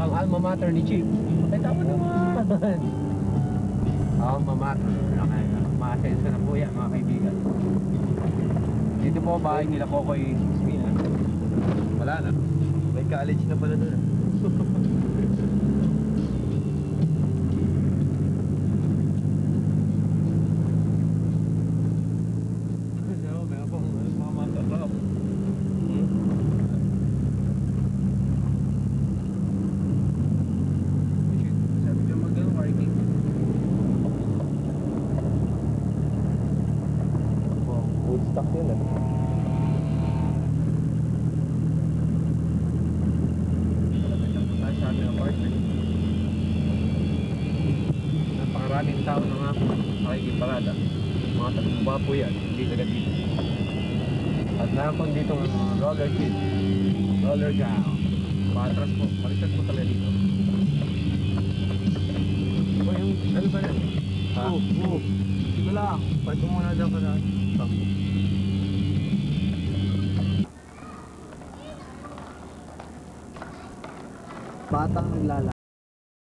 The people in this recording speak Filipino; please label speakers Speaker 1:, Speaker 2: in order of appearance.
Speaker 1: ang alma mater ni Chief. Ay, tama naman. Alma mater. Ma-asenso na po yan, mga kaibigan. Dito po bahay nila Kokoy Spina. Wala na.
Speaker 2: May college na pala doon.
Speaker 1: Woodstock yun eh. Sa ating apartment. Napakaraming tao na nga nakikiparada. Mga tatlong bapo yan, hindi taga dito. At meron dito roller kit, roller gown. Patras po, palitan po talaga dito. O yung, ano ba na? Ha? Sige lang, pwede mo muna dyan ka na.
Speaker 2: Batang naglala.